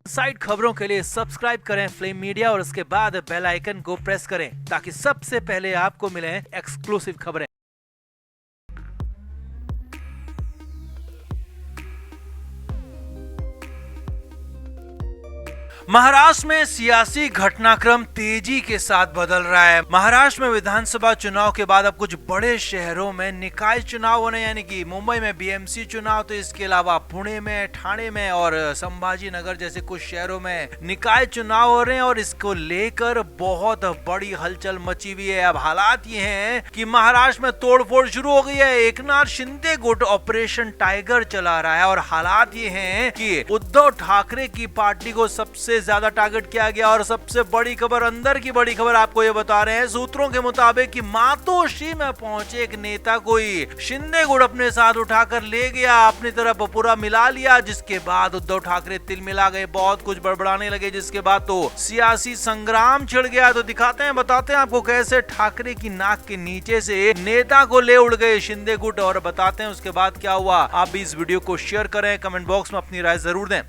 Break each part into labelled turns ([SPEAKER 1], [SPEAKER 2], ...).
[SPEAKER 1] Side खबरों के लिए सब्सक्राइब करें फ्लेम मीडिया और उसके बाद बेल आइकन को प्रेस करें ताकि सबसे पहले आपको मिले एक्सक्लूसिव खबरें। महाराष्ट्र में सियासी घटनाक्रम तेजी के साथ बदल रहा है। महाराष्ट्र में विधानसभा चुनाव के बाद अब कुछ बड़े शहरों में निकाय चुनाव होने, यानी कि मुंबई में बीएमसी चुनाव, तो इसके अलावा पुणे में, ठाणे में और संभाजी नगर जैसे कुछ शहरों में निकाय चुनाव हो रहे हैं और इसको लेकर बहुत बड़ी हलचल मची हुई है। अब हालात ये हैं कि महाराष्ट्र में तोड़फोड़ शुरू हो गई है। एकनाथ शिंदे गुट ऑपरेशन टाइगर चला रहा है और हालात ये हैं कि उद्धव ठाकरे की पार्टी को सबसे ज्यादा टारगेट किया गया। और सबसे बड़ी खबर, अंदर की बड़ी खबर आपको ये बता रहे हैं सूत्रों के मुताबिक कि मातोश्री में पहुंचे एक नेता को ही शिंदे गुट अपने साथ उठाकर ले गया, अपनी तरफ पूरा मिला लिया, जिसके बाद उद्धव ठाकरे तिल मिला गए, बहुत कुछ बड़बड़ाने लगे, जिसके बाद तो सियासी संग्राम छिड़ गया। तो दिखाते हैं, बताते हैं आपको कैसे ठाकरे की नाक के नीचे से नेता को ले उड़ गए शिंदे गुट, और बताते हैं उसके बाद क्या हुआ। आप भी इस वीडियो को शेयर करें, कमेंट बॉक्स में अपनी राय जरूर दें।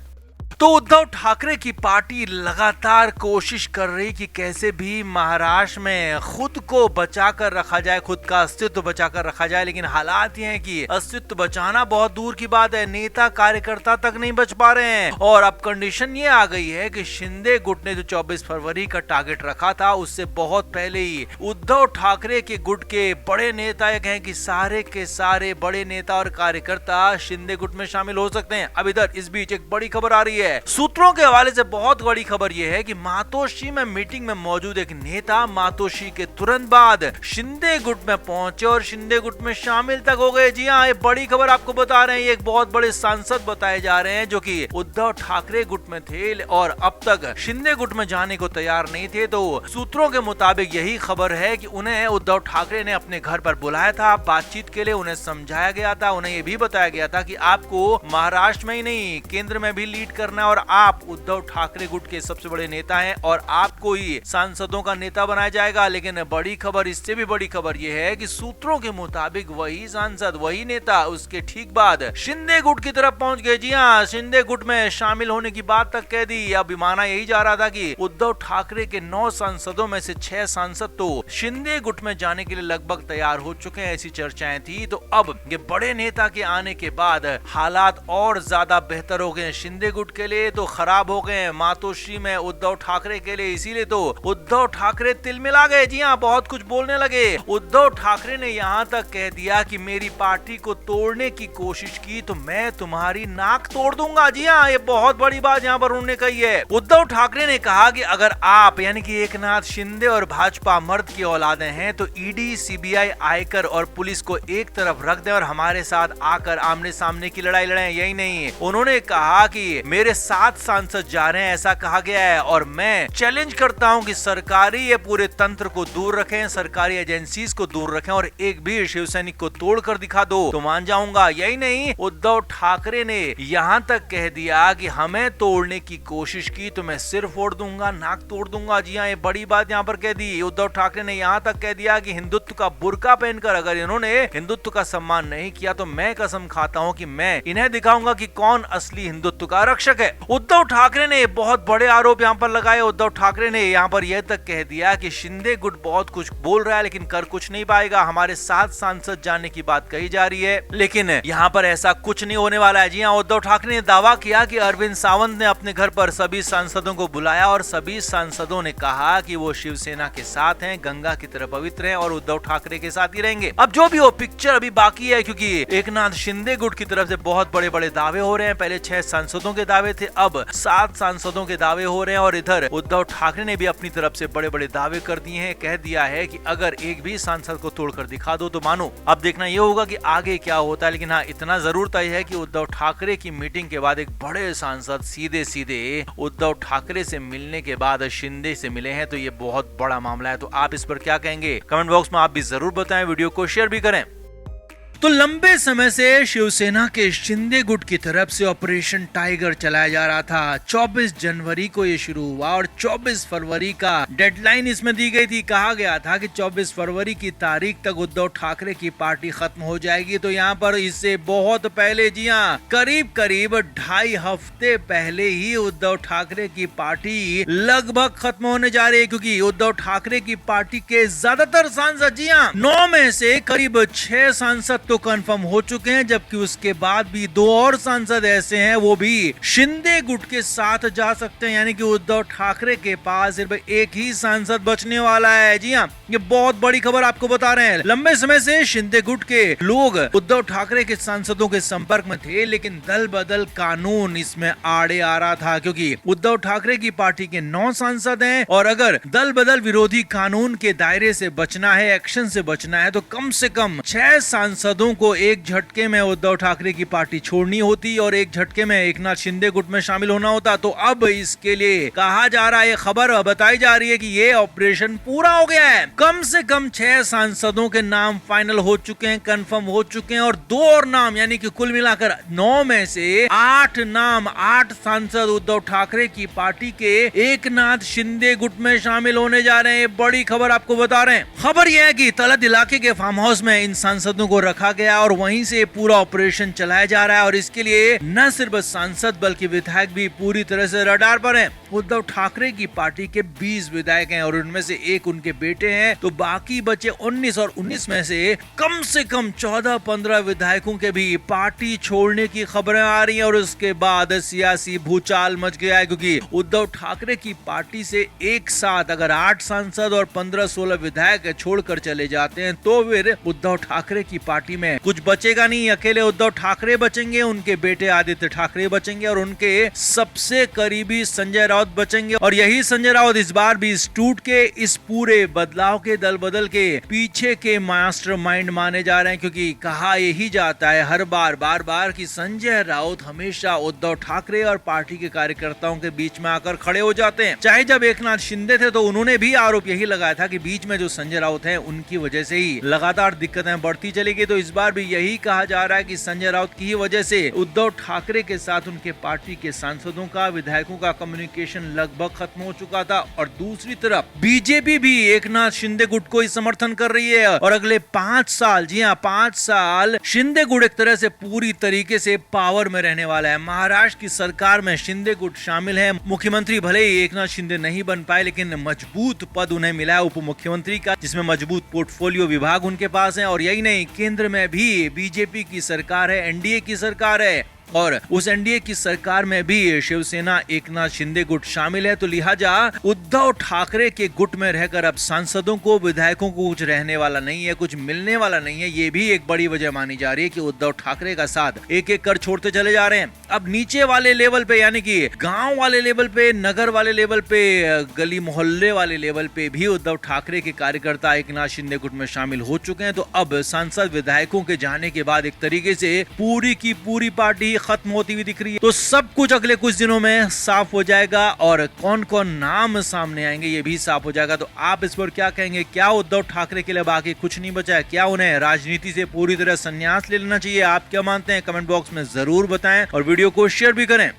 [SPEAKER 1] तो उद्धव ठाकरे की पार्टी लगातार कोशिश कर रही कि कैसे भी महाराष्ट्र में खुद को बचाकर रखा जाए, खुद का अस्तित्व बचाकर रखा जाए, लेकिन हालात ये हैं कि अस्तित्व बचाना बहुत दूर की बात है, नेता कार्यकर्ता तक नहीं बच पा रहे हैं। और अब कंडीशन ये आ गई है कि शिंदे गुट ने जो 24 फरवरी का टारगेट रखा था, उससे बहुत पहले ही उद्धव ठाकरे के गुट के बड़े नेता ये कहें कि सारे के सारे बड़े नेता और कार्यकर्ता शिंदे गुट में शामिल हो सकते हैं। अब इधर इस बीच एक बड़ी खबर आ रही है, सूत्रों के हवाले से बहुत बड़ी खबर यह है कि मातोश्री में मीटिंग में मौजूद एक नेता मातोश्री के तुरंत बाद शिंदे गुट में पहुंचे और शिंदे गुट में शामिल तक हो गए। जी हाँ, ये बड़ी खबर आपको बता रहे हैं, ये एक बहुत बड़े सांसद बताए जा रहे हैं जो कि उद्धव ठाकरे गुट में थे और अब तक शिंदे गुट में जाने को तैयार नहीं थे। तो सूत्रों के मुताबिक यही खबर है कि उन्हें उद्धव ठाकरे ने अपने घर पर बुलाया था बातचीत के लिए, उन्हें समझाया गया था, उन्हें यह भी बताया गया था कि आपको महाराष्ट्र में ही नहीं केंद्र में भी लीड करना, और आप उद्धव ठाकरे गुट के सबसे बड़े नेता हैं और आपको ही सांसदों का नेता बनाया जाएगा। लेकिन बड़ी खबर, इससे भी बड़ी खबर यह है कि सूत्रों के मुताबिक वही सांसद, वही नेता उसके ठीक बाद शिंदे गुट की तरफ पहुंच गए। जी हाँ, शिंदे गुट में शामिल होने की बात तक कह दी। अब माना यही जा रहा था कि उद्धव ठाकरे के 9 सांसदों में से 6 सांसद तो शिंदे गुट में जाने के लिए लगभग तैयार हो चुके हैं, ऐसी चर्चाएं थी। तो अब ये बड़े नेता के आने के बाद हालात और ज्यादा बेहतर हो गए शिंदे गुट के लिए, तो खराब हो गए मातोश्री में उद्धव ठाकरे के लिए, इसीलिए तो उद्धव ठाकरे तिल मिला गए। जी हाँ, बहुत कुछ बोलने लगे। उद्धव ठाकरे ने यहाँ तक कह दिया कि मेरी पार्टी को तोड़ने की कोशिश की तो मैं तुम्हारी नाक तोड़ दूंगा। जी हाँ, ये बहुत बड़ी बात यहाँ पर उन्होंने कही है। उद्धव ठाकरे ने कहा कि अगर आप यानी कि एकनाथ शिंदे और भाजपा मर्द की औलादे हैं तो ईडी, सीबीआई, आयकर और पुलिस को एक तरफ रख दें और हमारे साथ आकर आमने सामने की लड़ाई लड़ें। यही नहीं, उन्होंने कहा कि मेरे 7 सांसद जा रहे हैं, ऐसा कहा गया है, और मैं चैलेंज करता हूं कि सरकारी ये पूरे तंत्र को दूर रखें, सरकारी एजेंसीज को दूर रखें और एक भी शिवसैनिक को तोड़कर दिखा दो तो मान जाऊंगा। यही नहीं, उद्धव ठाकरे ने यहां तक कह दिया कि हमें तोड़ने की कोशिश की तो मैं सिर फोड़ दूंगा, नाक तोड़ दूंगा। जी हाँ, ये बड़ी बात यहां पर कह दी। उद्धव ठाकरे ने यहां तक कह दिया कि हिंदुत्व का बुर्का पहनकर अगर इन्होंने हिंदुत्व का सम्मान नहीं किया तो मैं कसम खाता हूं कि मैं इन्हें दिखाऊंगा कि कौन असली हिंदुत्व का रक्षक है। उद्धव ठाकरे ने बहुत बड़े आरोप यहाँ पर लगाए। उद्धव ठाकरे ने यहाँ पर यह तक कह दिया कि शिंदे गुट बहुत कुछ बोल रहा है लेकिन कर कुछ नहीं पाएगा। हमारे 7 सांसद जाने की बात कही जा रही है लेकिन यहाँ पर ऐसा कुछ नहीं होने वाला है। जी हाँ, उद्धव ठाकरे ने दावा किया कि अरविंद सावंत ने अपने घर पर सभी सांसदों को बुलाया और सभी सांसदों ने कहा कि वो शिवसेना के साथ हैं, गंगा की तरह पवित्र हैं और उद्धव ठाकरे के साथ ही रहेंगे। अब जो भी हो, पिक्चर अभी बाकी है क्योंकि एकनाथ शिंदे गुट की तरफ से बहुत बड़े बड़े दावे हो रहे हैं। पहले 6 सांसदों के दावे थे, अब 7 सांसदों के दावे हो रहे हैं और इधर उद्धव ठाकरे ने भी अपनी तरफ से बड़े बड़े दावे कर दिए हैं। कह दिया है कि अगर एक भी सांसद को तोड़कर दिखा दो तो मानो। अब देखना यह होगा कि आगे क्या होता है, लेकिन हाँ, इतना जरूर तय है कि उद्धव ठाकरे की मीटिंग के बाद एक बड़े सांसद सीधे सीधे उद्धव ठाकरे से मिलने के बाद शिंदे से मिले हैं, तो ये बहुत बड़ा मामला है। तो आप इस पर क्या कहेंगे, कमेंट बॉक्स में आप भी जरूर बताएं, वीडियो को शेयर भी करें। तो लंबे समय से शिवसेना के शिंदे गुट की तरफ से ऑपरेशन टाइगर चलाया जा रहा था। 24 जनवरी को ये शुरू हुआ और 24 फरवरी का डेडलाइन इसमें दी गई थी। कहा गया था कि 24 फरवरी की तारीख तक उद्धव ठाकरे की पार्टी खत्म हो जाएगी। तो यहाँ पर इससे बहुत पहले, जी हाँ, करीब 2.5 हफ्ते पहले ही उद्धव ठाकरे की पार्टी लगभग खत्म होने जा रही है, क्योंकि उद्धव ठाकरे की पार्टी के ज्यादातर सांसद, जी हाँ, 9 में से करीब 6 सांसद तो कंफर्म हो चुके हैं, जबकि उसके बाद भी 2 और सांसद ऐसे हैं वो भी शिंदे गुट के साथ जा सकते हैं। यानी कि उद्धव ठाकरे के पास सिर्फ एक ही सांसद बचने वाला है। जी हाँ, ये बहुत बड़ी खबर आपको बता रहे हैं। लंबे समय से शिंदे गुट के लोग उद्धव ठाकरे के सांसदों के संपर्क में थे, लेकिन दल बदल कानून इसमें आड़े आ रहा था, क्योंकि उद्धव ठाकरे की पार्टी के 9 सांसद हैं और अगर दल बदल विरोधी कानून के दायरे से बचना है, एक्शन से बचना है, तो कम से कम 6 सांसदों को एक झटके में उद्धव ठाकरे की पार्टी छोड़नी होती और एक झटके में एकनाथ शिंदे गुट में शामिल होना होता। तो अब इसके लिए कहा जा रहा है, खबर बताई जा रही है कि ये ऑपरेशन पूरा हो गया है। कम से कम 6 सांसदों के नाम फाइनल हो चुके हैं, कंफर्म हो चुके हैं और 2 और नाम, यानी कि कुल मिलाकर 9 में से 8 नाम, 8 सांसद उद्धव ठाकरे की पार्टी के एकनाथ शिंदे गुट में शामिल होने जा रहे हैं। बड़ी खबर आपको बता रहे हैं। खबर यह है कि तलत इलाके के फार्म हाउस में इन सांसदों को रखा गया और वहीं से पूरा ऑपरेशन चलाया जा रहा है और इसके लिए न सिर्फ सांसद बल्कि विधायक भी पूरी तरह से रडार पर हैं। उद्धव ठाकरे की पार्टी के 20 विधायक हैं और उनमें से एक उनके बेटे हैं, तो बाकी बचे 19 और 19 में से कम 14-15 विधायकों के भी पार्टी छोड़ने की खबरें आ रही हैं और उसके बाद सियासी भूचाल मच गया है, क्योंकि उद्धव ठाकरे की पार्टी से एक साथ अगर 8 सांसद और 15-16 विधायक छोड़कर चले जाते हैं तो फिर उद्धव ठाकरे की पार्टी में कुछ बचेगा नहीं। अकेले उद्धव ठाकरे बचेंगे, उनके बेटे आदित्य ठाकरे बचेंगे और उनके सबसे करीबी संजय राउत बचेंगे। और यही संजय राउत इस बार भी इस टूट के, इस पूरे बदलाव के, दल बदल के पीछे के मास्टरमाइंड माने जा रहे हैं, क्योंकि कहा यही जाता है हर बार बार कि संजय राउत हमेशा उद्धव ठाकरे और पार्टी के कार्यकर्ताओं के बीच में आकर खड़े हो जाते हैं। चाहे जब एकनाथ शिंदे थे तो उन्होंने भी आरोप यही लगाया था कि बीच में जो संजय राउत है उनकी वजह से ही लगातार दिक्कतें बढ़ती चली गई। तो इस बार भी यही कहा जा रहा है कि संजय राउत की ही वजह से उद्धव ठाकरे के साथ उनके पार्टी के सांसदों का, विधायकों का कम्युनिकेशन लगभग खत्म हो चुका था। और दूसरी तरफ बीजेपी भी एकनाथ शिंदे गुट को ही समर्थन कर रही है और अगले 5 साल, जी हाँ 5 साल शिंदे गुट एक तरह से पूरी तरीके से पावर में रहने वाला है। महाराष्ट्र की सरकार में शिंदे गुट शामिल है। मुख्यमंत्री भले ही एकनाथ शिंदे नहीं बन पाए, लेकिन मजबूत पद उन्हें मिला है उप मुख्यमंत्री का, जिसमें मजबूत पोर्टफोलियो विभाग उनके पास है। और यही नहीं, केंद्र में भी बीजेपी की सरकार है, एनडीए की सरकार है और उस एनडीए की सरकार में भी शिवसेना एकनाथ शिंदे गुट शामिल है। तो लिहाजा उद्धव ठाकरे के गुट में रहकर अब सांसदों को, विधायकों को कुछ रहने वाला नहीं है, कुछ मिलने वाला नहीं है। ये भी एक बड़ी वजह मानी जा रही है कि उद्धव ठाकरे का साथ एक एक कर छोड़ते चले जा रहे हैं। अब नीचे वाले लेवल पे, यानी कि गांव वाले लेवल पे, नगर वाले लेवल पे, गली मोहल्ले वाले लेवल पे भी उद्धव ठाकरे के कार्यकर्ता एकनाथ शिंदे गुट में शामिल हो चुके हैं। तो अब सांसद विधायकों के जाने के बाद एक तरीके से पूरी की पूरी पार्टी खत्म होती हुई दिख रही है। तो सब कुछ अगले कुछ दिनों में साफ हो जाएगा और कौन कौन नाम सामने आएंगे ये भी साफ हो जाएगा। तो आप इस पर क्या कहेंगे? क्या उद्धव ठाकरे के लिए बाकी कुछ नहीं बचा है? क्या उन्हें राजनीति से पूरी तरह संन्यास ले लेना चाहिए? आप क्या मानते हैं? कमेंट बॉक्स में जरूर बताएं और वीडियो को शेयर भी करें।